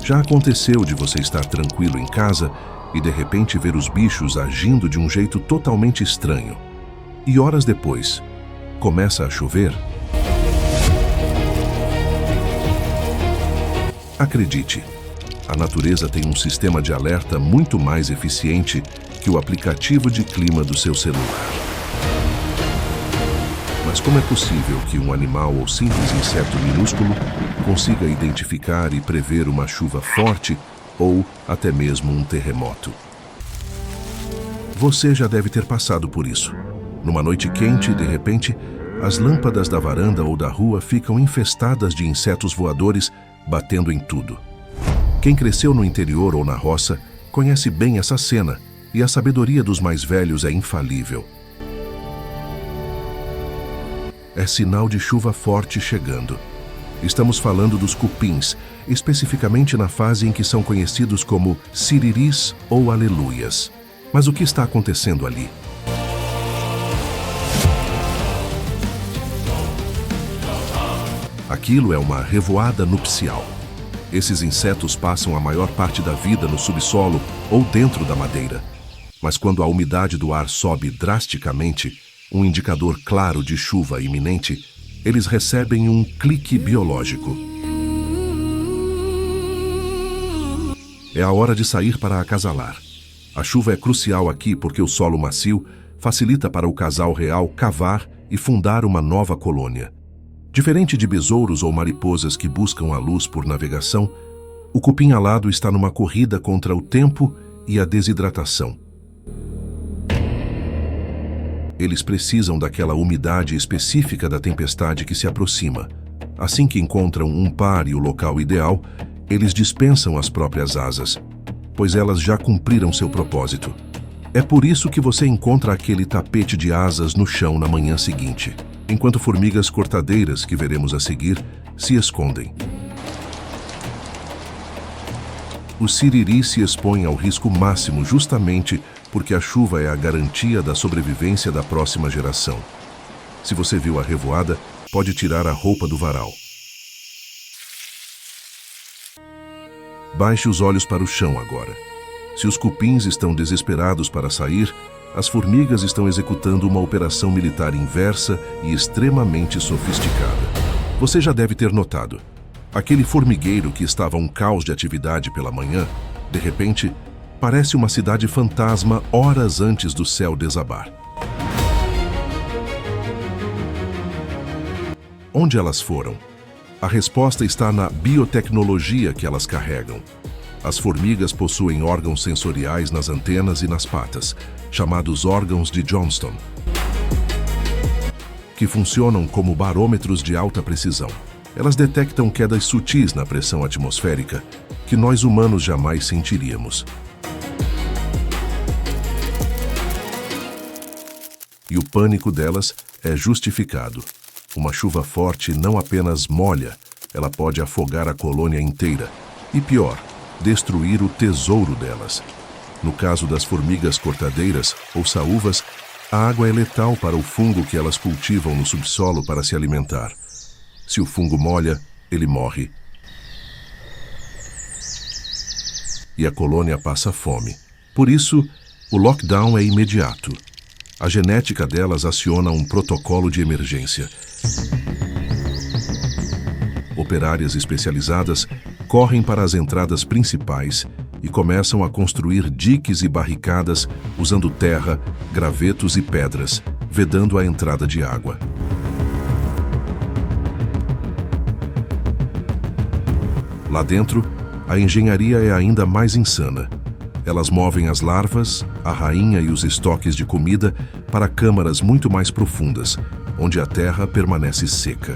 Já aconteceu de você estar tranquilo em casa e de repente ver os bichos agindo de um jeito totalmente estranho. E horas depois, começa a chover? Acredite, a natureza tem um sistema de alerta muito mais eficiente que o aplicativo de clima do seu celular. Mas como é possível que um animal ou simples inseto minúsculo consiga identificar e prever uma chuva forte ou até mesmo um terremoto? Você já deve ter passado por isso. Numa noite quente, de repente, as lâmpadas da varanda ou da rua ficam infestadas de insetos voadores batendo em tudo. Quem cresceu no interior ou na roça conhece bem essa cena e a sabedoria dos mais velhos é infalível. É sinal de chuva forte chegando. Estamos falando dos cupins, especificamente na fase em que são conhecidos como siriris ou aleluias. Mas o que está acontecendo ali? Aquilo é uma revoada nupcial. Esses insetos passam a maior parte da vida no subsolo ou dentro da madeira. Mas quando a umidade do ar sobe drasticamente, um indicador claro de chuva iminente, eles recebem um clique biológico. É a hora de sair para acasalar. A chuva é crucial aqui porque o solo macio facilita para o casal real cavar e fundar uma nova colônia. Diferente de besouros ou mariposas que buscam a luz por navegação, o cupim alado está numa corrida contra o tempo e a desidratação. Eles precisam daquela umidade específica da tempestade que se aproxima. Assim que encontram um par e o local ideal, eles dispensam as próprias asas, pois elas já cumpriram seu propósito. É por isso que você encontra aquele tapete de asas no chão na manhã seguinte, enquanto formigas cortadeiras, que veremos a seguir, se escondem. O siriri se expõe ao risco máximo justamente porque a chuva é a garantia da sobrevivência da próxima geração. Se você viu a revoada, pode tirar a roupa do varal. Baixe os olhos para o chão agora. Se os cupins estão desesperados para sair, as formigas estão executando uma operação militar inversa e extremamente sofisticada. Você já deve ter notado. Aquele formigueiro que estava um caos de atividade pela manhã, de repente, parece uma cidade fantasma horas antes do céu desabar. Onde elas foram? A resposta está na biotecnologia que elas carregam. As formigas possuem órgãos sensoriais nas antenas e nas patas, chamados órgãos de Johnston, que funcionam como barômetros de alta precisão. Elas detectam quedas sutis na pressão atmosférica que nós humanos jamais sentiríamos. E o pânico delas é justificado. Uma chuva forte não apenas molha, ela pode afogar a colônia inteira. E pior, destruir o tesouro delas. No caso das formigas cortadeiras ou saúvas, a água é letal para o fungo que elas cultivam no subsolo para se alimentar. Se o fungo molha, ele morre. E a colônia passa fome. Por isso, o lockdown é imediato. A genética delas aciona um protocolo de emergência. Operárias especializadas correm para as entradas principais e começam a construir diques e barricadas usando terra, gravetos e pedras, vedando a entrada de água. Lá dentro, a engenharia é ainda mais insana. Elas movem as larvas, a rainha e os estoques de comida para câmaras muito mais profundas, onde a terra permanece seca.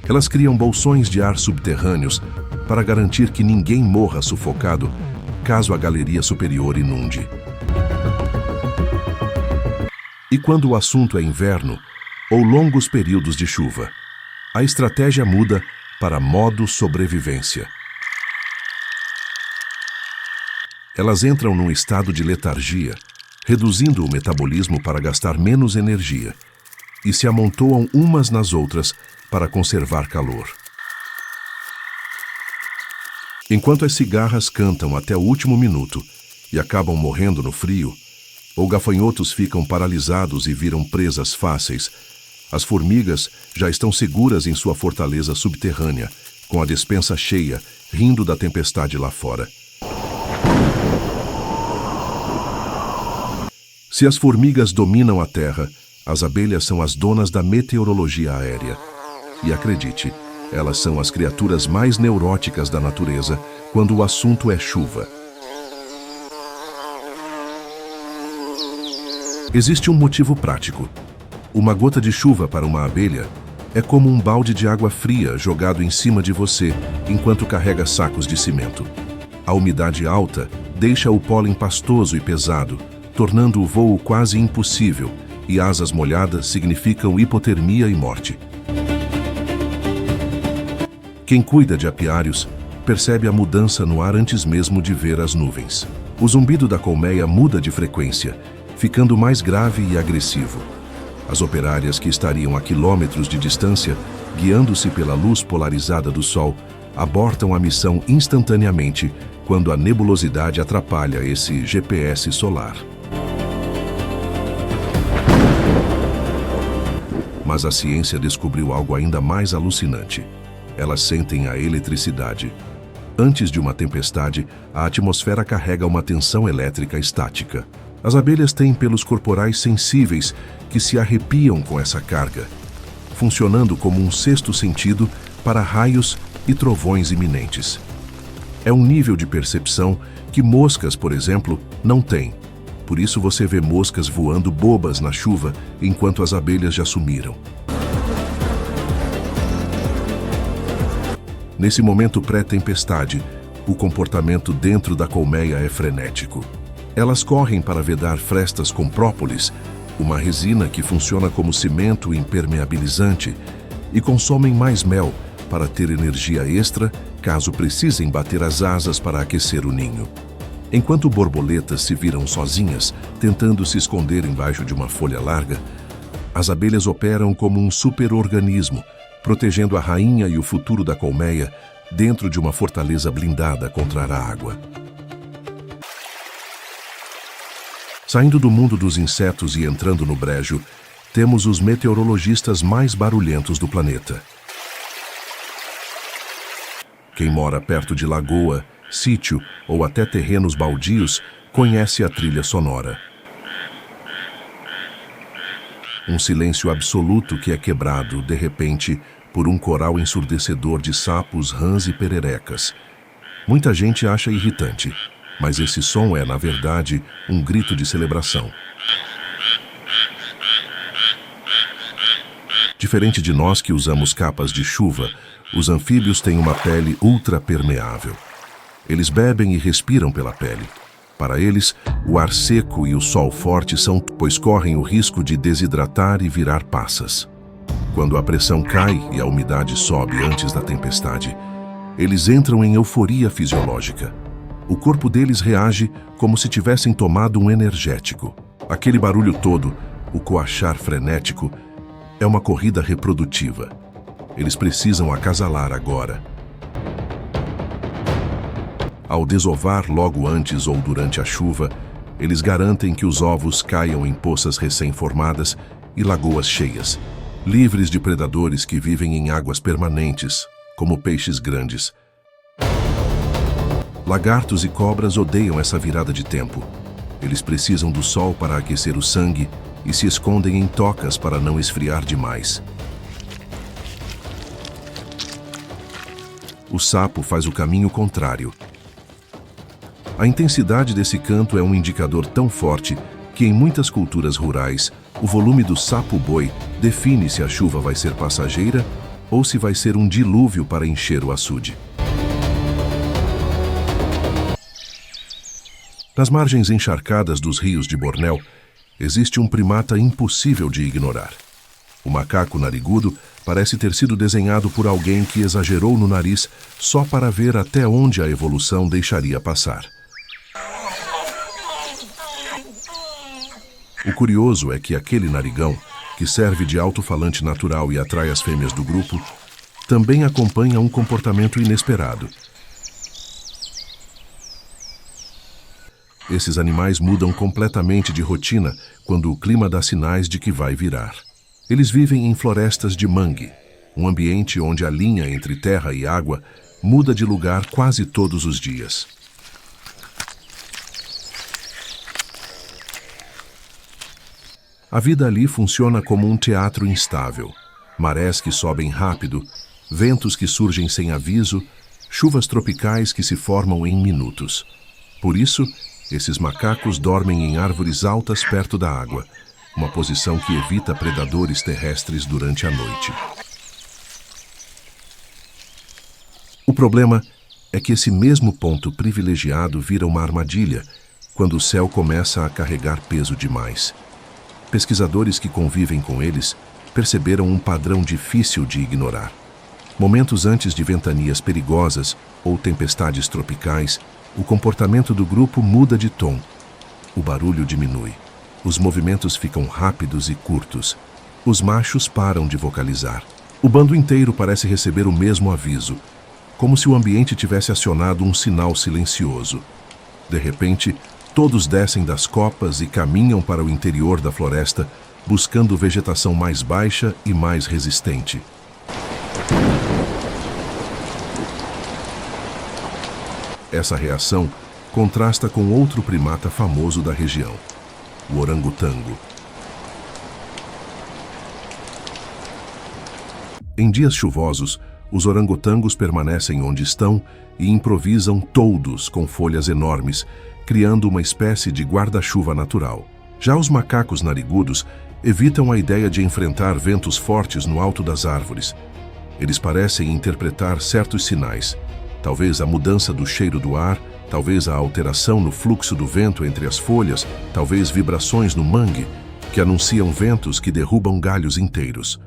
Elas criam bolsões de ar subterrâneos para garantir que ninguém morra sufocado caso a galeria superior inunde. E quando o assunto é inverno ou longos períodos de chuva, a estratégia muda para modo sobrevivência. Elas entram num estado de letargia, reduzindo o metabolismo para gastar menos energia, e se amontoam umas nas outras para conservar calor. Enquanto as cigarras cantam até o último minuto e acabam morrendo no frio, ou gafanhotos ficam paralisados e viram presas fáceis, as formigas já estão seguras em sua fortaleza subterrânea, com a despensa cheia, rindo da tempestade lá fora. Se as formigas dominam a terra, as abelhas são as donas da meteorologia aérea. E acredite, elas são as criaturas mais neuróticas da natureza quando o assunto é chuva. Existe um motivo prático. Uma gota de chuva para uma abelha é como um balde de água fria jogado em cima de você enquanto carrega sacos de cimento. A umidade alta deixa o pólen pastoso e pesado, tornando o voo quase impossível, e asas molhadas significam hipotermia e morte. Quem cuida de apiários percebe a mudança no ar antes mesmo de ver as nuvens. O zumbido da colmeia muda de frequência, ficando mais grave e agressivo. As operárias que estariam a quilômetros de distância, guiando-se pela luz polarizada do sol, abortam a missão instantaneamente quando a nebulosidade atrapalha esse GPS solar. Mas a ciência descobriu algo ainda mais alucinante. Elas sentem a eletricidade. Antes de uma tempestade, a atmosfera carrega uma tensão elétrica estática. As abelhas têm pelos corporais sensíveis que se arrepiam com essa carga, funcionando como um sexto sentido para raios e trovões iminentes. É um nível de percepção que moscas, por exemplo, não têm. Por isso você vê moscas voando bobas na chuva enquanto as abelhas já sumiram. Nesse momento pré-tempestade, o comportamento dentro da colmeia é frenético. Elas correm para vedar frestas com própolis, uma resina que funciona como cimento impermeabilizante, e consomem mais mel para ter energia extra caso precisem bater as asas para aquecer o ninho. Enquanto borboletas se viram sozinhas, tentando se esconder embaixo de uma folha larga, as abelhas operam como um superorganismo, protegendo a rainha e o futuro da colmeia dentro de uma fortaleza blindada contra a água. Saindo do mundo dos insetos e entrando no brejo, temos os meteorologistas mais barulhentos do planeta. Quem mora perto de lagoa, sítio ou até terrenos baldios conhece a trilha sonora. Um silêncio absoluto que é quebrado, de repente, por um coral ensurdecedor de sapos, rãs e pererecas. Muita gente acha irritante, mas esse som é, na verdade, um grito de celebração. Diferente de nós que usamos capas de chuva, os anfíbios têm uma pele ultrapermeável. Eles bebem e respiram pela pele. Para eles, o ar seco e o sol forte são, pois correm o risco de desidratar e virar passas. Quando a pressão cai e a umidade sobe antes da tempestade, eles entram em euforia fisiológica. O corpo deles reage como se tivessem tomado um energético. Aquele barulho todo, o coachar frenético, é uma corrida reprodutiva. Eles precisam acasalar agora. Ao desovar logo antes ou durante a chuva, eles garantem que os ovos caiam em poças recém-formadas e lagoas cheias, livres de predadores que vivem em águas permanentes, como peixes grandes. Lagartos e cobras odeiam essa virada de tempo. Eles precisam do sol para aquecer o sangue e se escondem em tocas para não esfriar demais. O sapo faz o caminho contrário. A intensidade desse canto é um indicador tão forte que em muitas culturas rurais, o volume do sapo-boi define se a chuva vai ser passageira ou se vai ser um dilúvio para encher o açude. Nas margens encharcadas dos rios de Bornéu, existe um primata impossível de ignorar. O macaco narigudo parece ter sido desenhado por alguém que exagerou no nariz só para ver até onde a evolução deixaria passar. O curioso é que aquele narigão, que serve de alto-falante natural e atrai as fêmeas do grupo, também acompanha um comportamento inesperado. Esses animais mudam completamente de rotina quando o clima dá sinais de que vai virar. Eles vivem em florestas de mangue, um ambiente onde a linha entre terra e água muda de lugar quase todos os dias. A vida ali funciona como um teatro instável. Marés que sobem rápido, ventos que surgem sem aviso, chuvas tropicais que se formam em minutos. Por isso, esses macacos dormem em árvores altas perto da água, uma posição que evita predadores terrestres durante a noite. O problema é que esse mesmo ponto privilegiado vira uma armadilha quando o céu começa a carregar peso demais. Pesquisadores que convivem com eles perceberam um padrão difícil de ignorar. Momentos antes de ventanias perigosas ou tempestades tropicais, o comportamento do grupo muda de tom. O barulho diminui. Os movimentos ficam rápidos e curtos. Os machos param de vocalizar. O bando inteiro parece receber o mesmo aviso, como se o ambiente tivesse acionado um sinal silencioso. De repente, todos descem das copas e caminham para o interior da floresta, buscando vegetação mais baixa e mais resistente. Essa reação contrasta com outro primata famoso da região, o orangotango. Em dias chuvosos, os orangotangos permanecem onde estão e improvisam toldos com folhas enormes, criando uma espécie de guarda-chuva natural. Já os macacos narigudos evitam a ideia de enfrentar ventos fortes no alto das árvores. Eles parecem interpretar certos sinais, talvez a mudança do cheiro do ar, talvez a alteração no fluxo do vento entre as folhas, talvez vibrações no mangue, que anunciam ventos que derrubam galhos inteiros.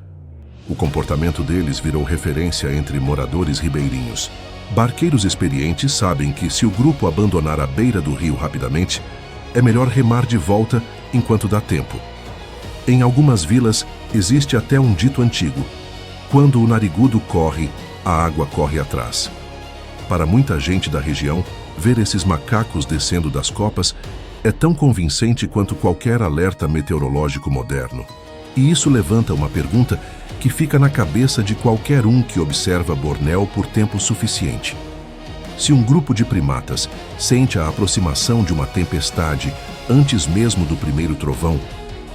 O comportamento deles virou referência entre moradores ribeirinhos. Barqueiros experientes sabem que, se o grupo abandonar a beira do rio rapidamente, é melhor remar de volta enquanto dá tempo. Em algumas vilas, existe até um dito antigo: quando o narigudo corre, a água corre atrás. Para muita gente da região, ver esses macacos descendo das copas é tão convincente quanto qualquer alerta meteorológico moderno. E isso levanta uma pergunta que fica na cabeça de qualquer um que observa Bornéu por tempo suficiente. Se um grupo de primatas sente a aproximação de uma tempestade antes mesmo do primeiro trovão,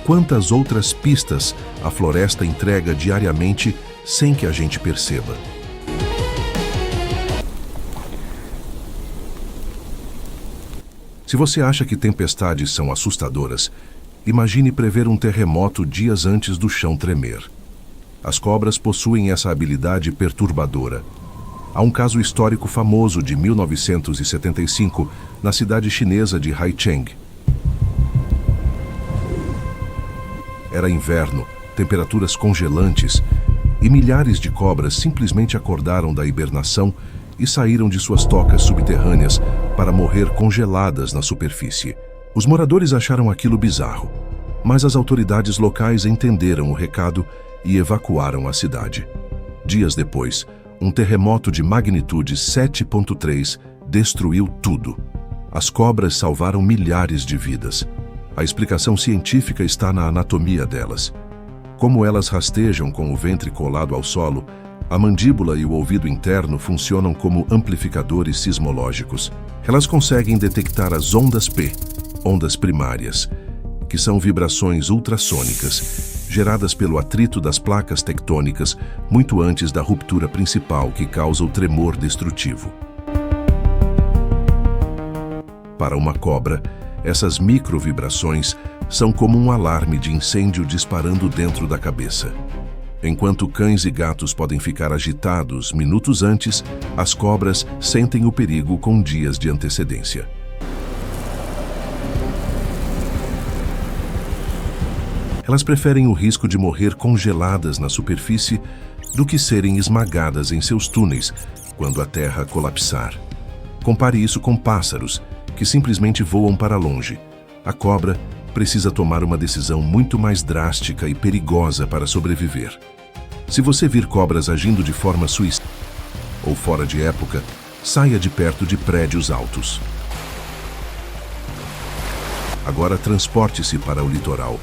quantas outras pistas a floresta entrega diariamente sem que a gente perceba? Se você acha que tempestades são assustadoras, imagine prever um terremoto dias antes do chão tremer. As cobras possuem essa habilidade perturbadora. Há um caso histórico famoso de 1975, na cidade chinesa de Haicheng. Era inverno, temperaturas congelantes, e milhares de cobras simplesmente acordaram da hibernação e saíram de suas tocas subterrâneas para morrer congeladas na superfície. Os moradores acharam aquilo bizarro, mas as autoridades locais entenderam o recado e evacuaram a cidade. Dias depois, um terremoto de magnitude 7,3 destruiu tudo. As cobras salvaram milhares de vidas. A explicação científica está na anatomia delas. Como elas rastejam com o ventre colado ao solo, a mandíbula e o ouvido interno funcionam como amplificadores sismológicos. Elas conseguem detectar as ondas P, ondas primárias, que são vibrações ultrassônicas, geradas pelo atrito das placas tectônicas muito antes da ruptura principal que causa o tremor destrutivo. Para uma cobra, essas microvibrações são como um alarme de incêndio disparando dentro da cabeça. Enquanto cães e gatos podem ficar agitados minutos antes, as cobras sentem o perigo com dias de antecedência. Elas preferem o risco de morrer congeladas na superfície do que serem esmagadas em seus túneis quando a terra colapsar. Compare isso com pássaros, que simplesmente voam para longe. A cobra precisa tomar uma decisão muito mais drástica e perigosa para sobreviver. Se você vir cobras agindo de forma suicida ou fora de época, saia de perto de prédios altos. Agora transporte-se para o litoral.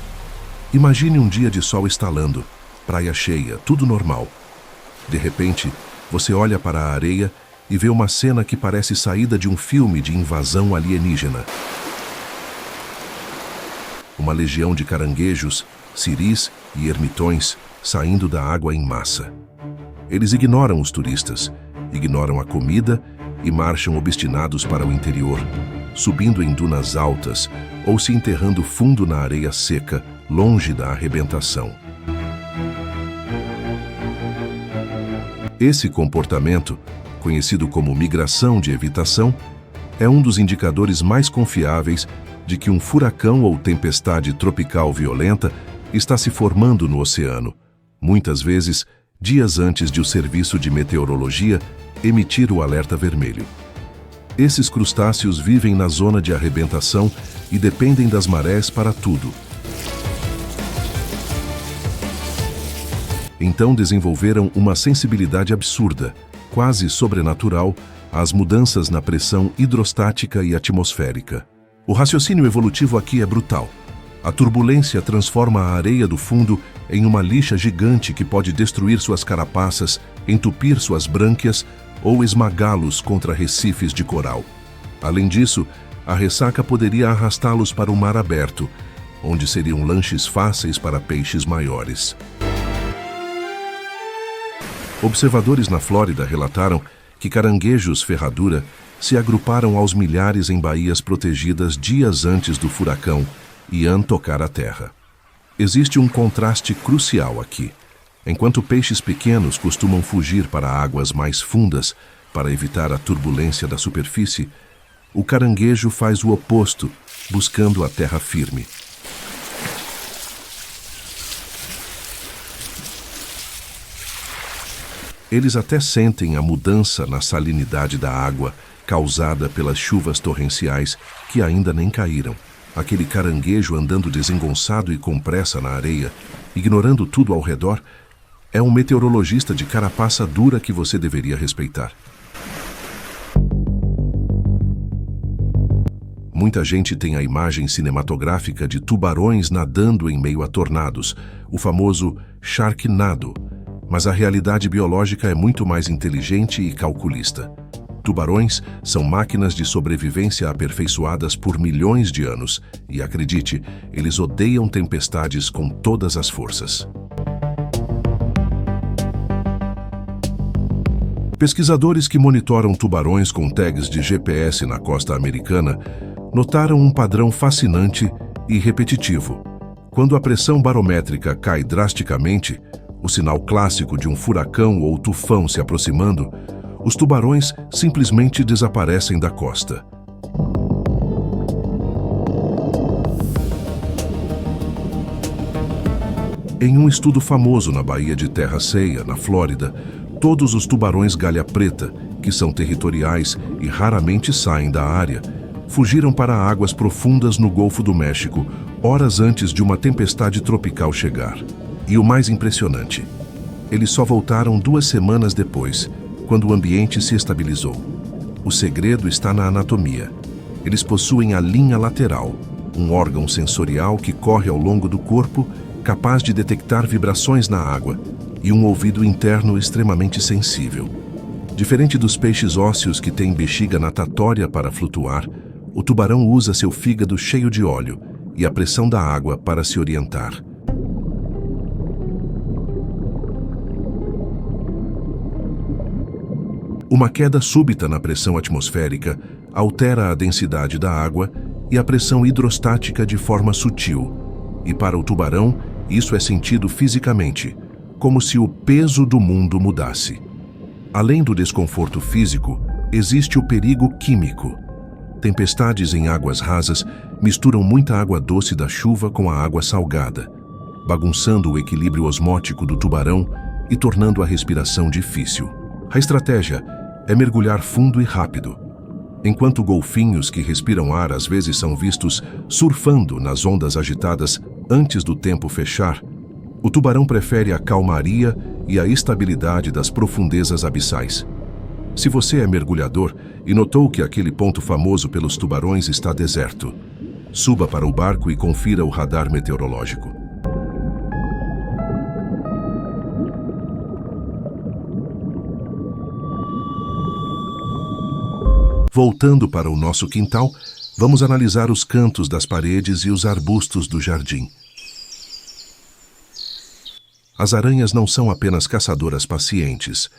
Imagine um dia de sol estalando, praia cheia, tudo normal. De repente, você olha para a areia e vê uma cena que parece saída de um filme de invasão alienígena. Uma legião de caranguejos, siris e ermitões saindo da água em massa. Eles ignoram os turistas, ignoram a comida e marcham obstinados para o interior, subindo em dunas altas ou se enterrando fundo na areia seca, longe da arrebentação. Esse comportamento, conhecido como migração de evitação, é um dos indicadores mais confiáveis de que um furacão ou tempestade tropical violenta está se formando no oceano, muitas vezes dias antes de o Serviço de Meteorologia emitir o alerta vermelho. Esses crustáceos vivem na zona de arrebentação e dependem das marés para tudo. Então desenvolveram uma sensibilidade absurda, quase sobrenatural, às mudanças na pressão hidrostática e atmosférica. O raciocínio evolutivo aqui é brutal. A turbulência transforma a areia do fundo em uma lixa gigante que pode destruir suas carapaças, entupir suas brânquias ou esmagá-los contra recifes de coral. Além disso, a ressaca poderia arrastá-los para o mar aberto, onde seriam lanches fáceis para peixes maiores. Observadores na Flórida relataram que caranguejos ferradura se agruparam aos milhares em baías protegidas dias antes do furacão Ian tocar a terra. Existe um contraste crucial aqui. Enquanto peixes pequenos costumam fugir para águas mais fundas para evitar a turbulência da superfície, o caranguejo faz o oposto, buscando a terra firme. Eles até sentem a mudança na salinidade da água causada pelas chuvas torrenciais que ainda nem caíram. Aquele caranguejo andando desengonçado e com pressa na areia, ignorando tudo ao redor, é um meteorologista de carapaça dura que você deveria respeitar. Muita gente tem a imagem cinematográfica de tubarões nadando em meio a tornados, o famoso Sharknado, mas a realidade biológica é muito mais inteligente e calculista. Tubarões são máquinas de sobrevivência aperfeiçoadas por milhões de anos e, acredite, eles odeiam tempestades com todas as forças. Pesquisadores que monitoram tubarões com tags de GPS na costa americana notaram um padrão fascinante e repetitivo. Quando a pressão barométrica cai drasticamente, o sinal clássico de um furacão ou tufão se aproximando, os tubarões simplesmente desaparecem da costa. Em um estudo famoso na Baía de Terra Ceia, na Flórida, todos os tubarões galha preta, que são territoriais e raramente saem da área, fugiram para águas profundas no Golfo do México, horas antes de uma tempestade tropical chegar. E o mais impressionante, eles só voltaram 2 semanas depois, quando o ambiente se estabilizou. O segredo está na anatomia. Eles possuem a linha lateral, um órgão sensorial que corre ao longo do corpo, capaz de detectar vibrações na água, e um ouvido interno extremamente sensível. Diferente dos peixes ósseos que têm bexiga natatória para flutuar, o tubarão usa seu fígado cheio de óleo e a pressão da água para se orientar. Uma queda súbita na pressão atmosférica altera a densidade da água e a pressão hidrostática de forma sutil. E para o tubarão, isso é sentido fisicamente, como se o peso do mundo mudasse. Além do desconforto físico, existe o perigo químico. Tempestades em águas rasas misturam muita água doce da chuva com a água salgada, bagunçando o equilíbrio osmótico do tubarão e tornando a respiração difícil. A estratégia é mergulhar fundo e rápido. Enquanto golfinhos que respiram ar às vezes são vistos surfando nas ondas agitadas antes do tempo fechar, o tubarão prefere a calmaria e a estabilidade das profundezas abissais. Se você é mergulhador e notou que aquele ponto famoso pelos tubarões está deserto, Suba para o barco e confira o radar meteorológico. Voltando para o nosso quintal, vamos analisar os cantos das paredes e os arbustos do jardim. As aranhas não são apenas caçadoras pacientes.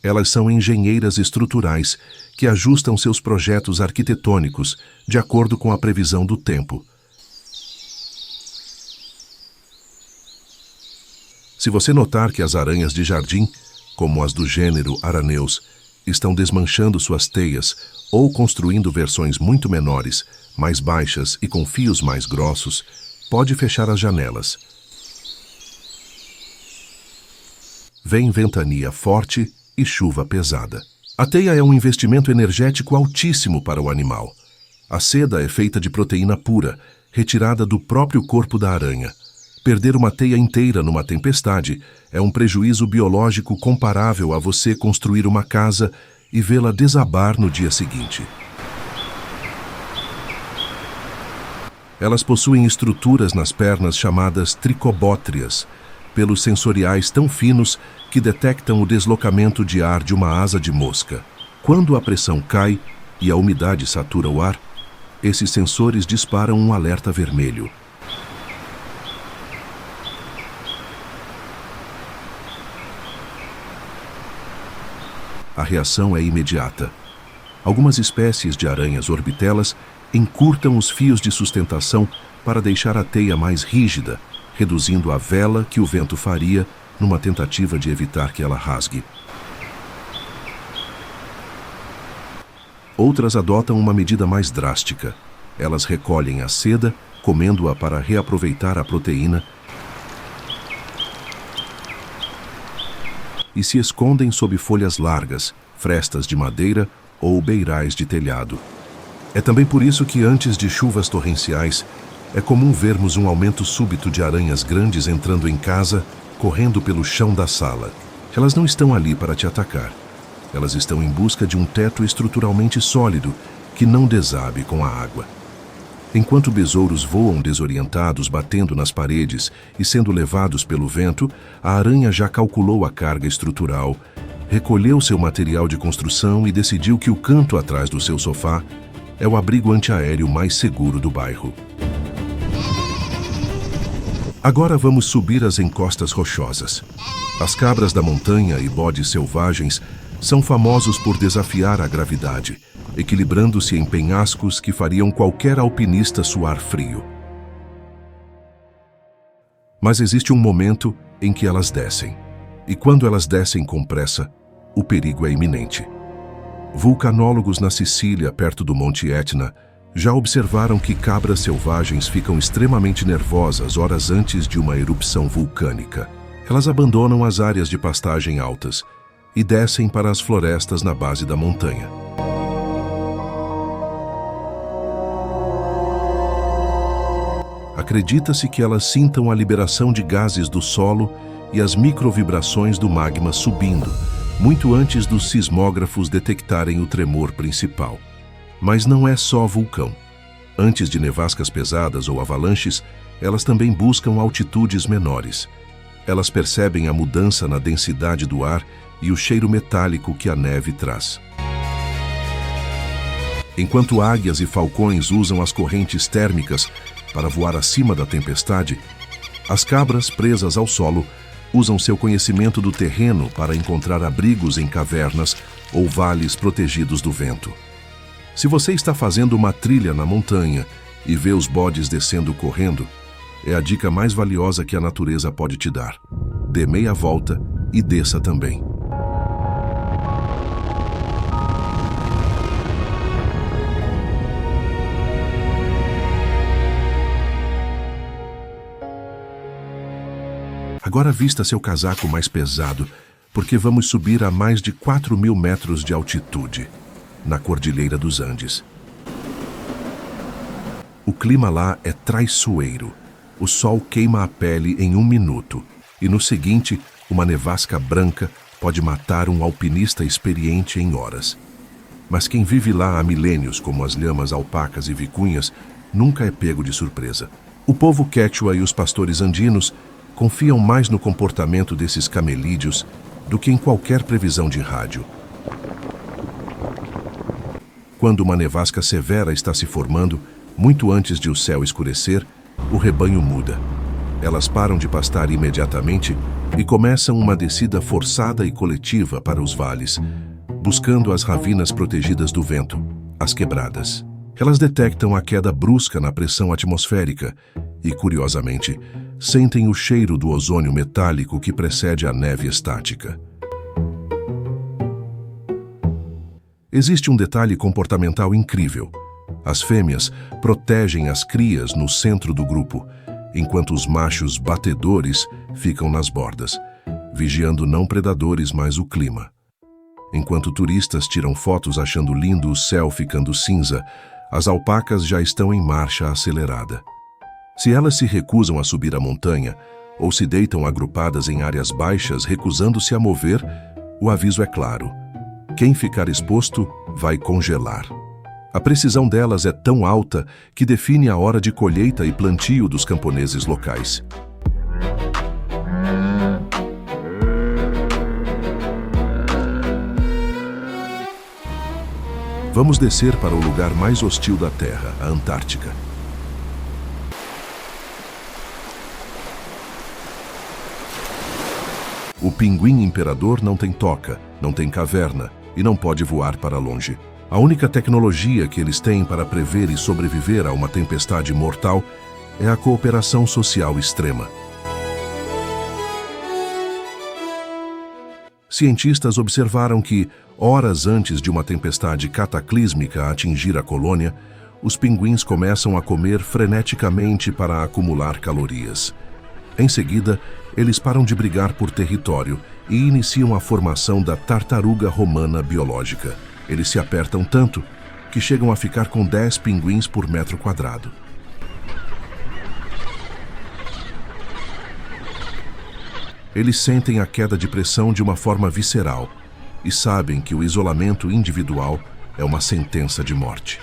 Elas são engenheiras estruturais que ajustam seus projetos arquitetônicos de acordo com a previsão do tempo. Se você notar que as aranhas de jardim, como as do gênero Araneus, estão desmanchando suas teias ou construindo versões muito menores, mais baixas e com fios mais grossos, pode fechar as janelas. Vem ventania forte e chuva pesada. A teia é um investimento energético altíssimo para o animal. A seda é feita de proteína pura, retirada do próprio corpo da aranha. Perder uma teia inteira numa tempestade é um prejuízo biológico comparável a você construir uma casa e vê-la desabar no dia seguinte. Elas possuem estruturas nas pernas chamadas tricobótrias, pelos sensoriais tão finos que detectam o deslocamento de ar de uma asa de mosca. Quando a pressão cai e a umidade satura o ar, esses sensores disparam um alerta vermelho. A reação é imediata. Algumas espécies de aranhas orbitelas encurtam os fios de sustentação para deixar a teia mais rígida, reduzindo a vela que o vento faria numa tentativa de evitar que ela rasgue. Outras adotam uma medida mais drástica. Elas recolhem a seda, comendo-a para reaproveitar a proteína e se escondem sob folhas largas, frestas de madeira ou beirais de telhado. É também por isso que, antes de chuvas torrenciais, é comum vermos um aumento súbito de aranhas grandes entrando em casa, correndo pelo chão da sala. Elas não estão ali para te atacar. Elas estão em busca de um teto estruturalmente sólido que não desabe com a água. Enquanto besouros voam desorientados, batendo nas paredes e sendo levados pelo vento, a aranha já calculou a carga estrutural, recolheu seu material de construção e decidiu que o canto atrás do seu sofá é o abrigo antiaéreo mais seguro do bairro. Agora vamos subir as encostas rochosas. As cabras da montanha e bodes selvagens são famosos por desafiar a gravidade, equilibrando-se em penhascos que fariam qualquer alpinista suar frio. Mas existe um momento em que elas descem, e quando elas descem com pressa, o perigo é iminente. Vulcanólogos na Sicília, perto do Monte Etna, já observaram que cabras selvagens ficam extremamente nervosas horas antes de uma erupção vulcânica. Elas abandonam as áreas de pastagem altas e descem para as florestas na base da montanha. Acredita-se que elas sintam a liberação de gases do solo e as microvibrações do magma subindo, muito antes dos sismógrafos detectarem o tremor principal. Mas não é só vulcão. Antes de nevascas pesadas ou avalanches, elas também buscam altitudes menores. Elas percebem a mudança na densidade do ar e o cheiro metálico que a neve traz. Enquanto águias e falcões usam as correntes térmicas para voar acima da tempestade, as cabras presas ao solo usam seu conhecimento do terreno para encontrar abrigos em cavernas ou vales protegidos do vento. Se você está fazendo uma trilha na montanha e vê os bodes descendo correndo, é a dica mais valiosa que a natureza pode te dar. Dê meia volta e desça também. Agora vista seu casaco mais pesado, porque vamos subir a mais de 4.000 metros de altitude, na Cordilheira dos Andes. O clima lá é traiçoeiro. O sol queima a pele em 1 minuto, e no seguinte, uma nevasca branca pode matar um alpinista experiente em horas. Mas quem vive lá há milênios, como as lhamas, alpacas e vicunhas, nunca é pego de surpresa. O povo quechua e os pastores andinos confiam mais no comportamento desses camelídeos do que em qualquer previsão de rádio. Quando uma nevasca severa está se formando, muito antes de o céu escurecer, o rebanho muda. Elas param de pastar imediatamente e começam uma descida forçada e coletiva para os vales, buscando as ravinas protegidas do vento, as quebradas. Elas detectam a queda brusca na pressão atmosférica e, curiosamente, sentem o cheiro do ozônio metálico que precede a neve estática. Existe um detalhe comportamental incrível. As fêmeas protegem as crias no centro do grupo, enquanto os machos batedores ficam nas bordas, vigiando não predadores, mas o clima. Enquanto turistas tiram fotos achando lindo o céu ficando cinza, as alpacas já estão em marcha acelerada. Se elas se recusam a subir a montanha ou se deitam agrupadas em áreas baixas recusando-se a mover, o aviso é claro: quem ficar exposto vai congelar. A precisão delas é tão alta que define a hora de colheita e plantio dos camponeses locais. Vamos descer para o lugar mais hostil da Terra, a Antártica. O pinguim imperador não tem toca, não tem caverna e não pode voar para longe. A única tecnologia que eles têm para prever e sobreviver a uma tempestade mortal é a cooperação social extrema. Cientistas observaram que, horas antes de uma tempestade cataclísmica atingir a colônia, os pinguins começam a comer freneticamente para acumular calorias. Em seguida, eles param de brigar por território e iniciam a formação da tartaruga romana biológica. Eles se apertam tanto que chegam a ficar com 10 pinguins por metro quadrado. Eles sentem a queda de pressão de uma forma visceral e sabem que o isolamento individual é uma sentença de morte.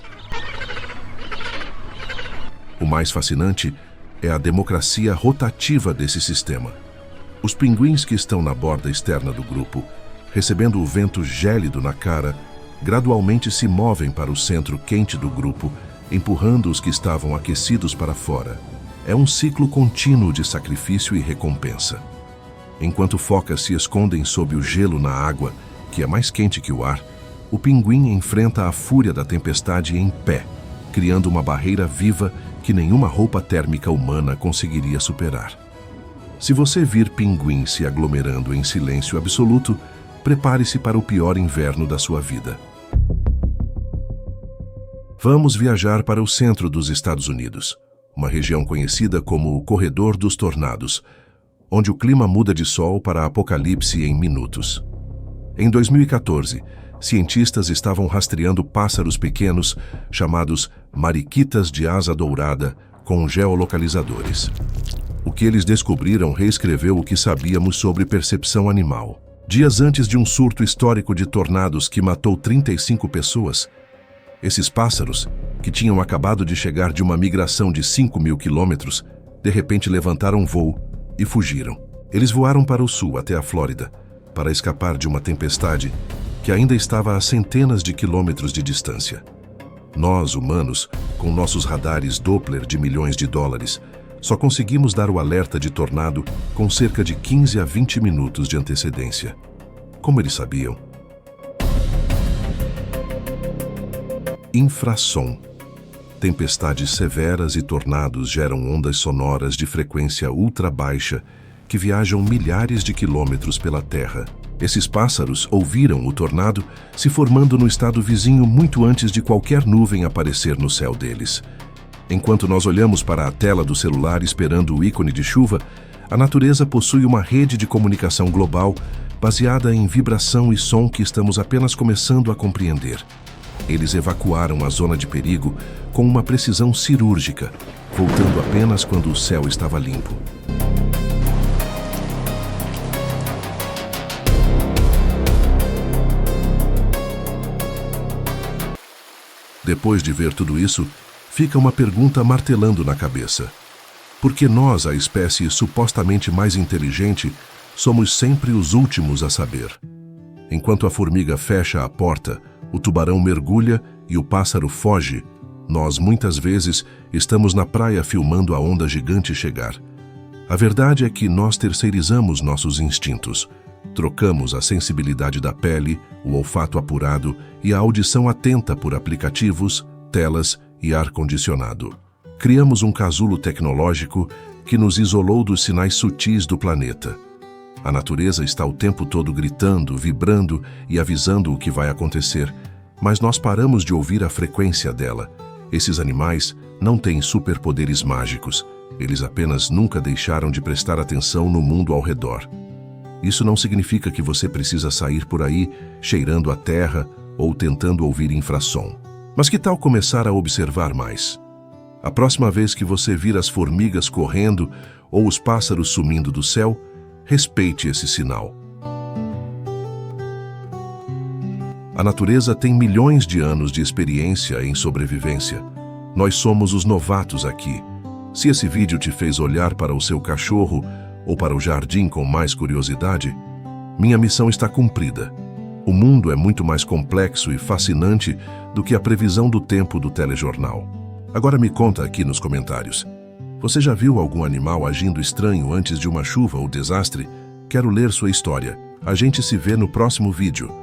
O mais fascinante é a democracia rotativa desse sistema. Os pinguins que estão na borda externa do grupo, recebendo o vento gélido na cara, gradualmente se movem para o centro quente do grupo, empurrando os que estavam aquecidos para fora. É um ciclo contínuo de sacrifício e recompensa. Enquanto focas se escondem sob o gelo na água, que é mais quente que o ar, o pinguim enfrenta a fúria da tempestade em pé, criando uma barreira viva que nenhuma roupa térmica humana conseguiria superar. Se você vir pinguins se aglomerando em silêncio absoluto, prepare-se para o pior inverno da sua vida. Vamos viajar para o centro dos Estados Unidos, uma região conhecida como o Corredor dos Tornados, onde o clima muda de sol para apocalipse em minutos. Em 2014, cientistas estavam rastreando pássaros pequenos chamados mariquitas de asa dourada com geolocalizadores. O que eles descobriram reescreveu o que sabíamos sobre percepção animal. Dias antes de um surto histórico de tornados que matou 35 pessoas, esses pássaros, que tinham acabado de chegar de uma migração de 5.000 quilômetros, de repente levantaram voo e fugiram. Eles voaram para o sul até a Flórida, para escapar de uma tempestade que ainda estava a centenas de quilômetros de distância. Nós, humanos, com nossos radares Doppler de milhões de dólares, só conseguimos dar o alerta de tornado com cerca de 15 a 20 minutos de antecedência. Como eles sabiam? Infrassom. Tempestades severas e tornados geram ondas sonoras de frequência ultra baixa que viajam milhares de quilômetros pela Terra. Esses pássaros ouviram o tornado se formando no estado vizinho muito antes de qualquer nuvem aparecer no céu deles. Enquanto nós olhamos para a tela do celular esperando o ícone de chuva, a natureza possui uma rede de comunicação global baseada em vibração e som que estamos apenas começando a compreender. Eles evacuaram a zona de perigo com uma precisão cirúrgica, voltando apenas quando o céu estava limpo. Depois de ver tudo isso, fica uma pergunta martelando na cabeça. Por que nós, a espécie supostamente mais inteligente, somos sempre os últimos a saber? Enquanto a formiga fecha a porta, o tubarão mergulha e o pássaro foge, nós muitas vezes estamos na praia filmando a onda gigante chegar. A verdade é que nós terceirizamos nossos instintos. Trocamos a sensibilidade da pele, o olfato apurado e a audição atenta por aplicativos, telas e ar-condicionado. Criamos um casulo tecnológico que nos isolou dos sinais sutis do planeta. A natureza está o tempo todo gritando, vibrando e avisando o que vai acontecer, mas nós paramos de ouvir a frequência dela. Esses animais não têm superpoderes mágicos, eles apenas nunca deixaram de prestar atenção no mundo ao redor. Isso não significa que você precisa sair por aí cheirando a terra ou tentando ouvir infrassom. Mas que tal começar a observar mais? A próxima vez que você vir as formigas correndo ou os pássaros sumindo do céu, respeite esse sinal. A natureza tem milhões de anos de experiência em sobrevivência. Nós somos os novatos aqui. Se esse vídeo te fez olhar para o seu cachorro ou para o jardim com mais curiosidade, minha missão está cumprida. O mundo é muito mais complexo e fascinante do que a previsão do tempo do telejornal. Agora me conta aqui nos comentários. Você já viu algum animal agindo estranho antes de uma chuva ou desastre? Quero ler sua história. A gente se vê no próximo vídeo.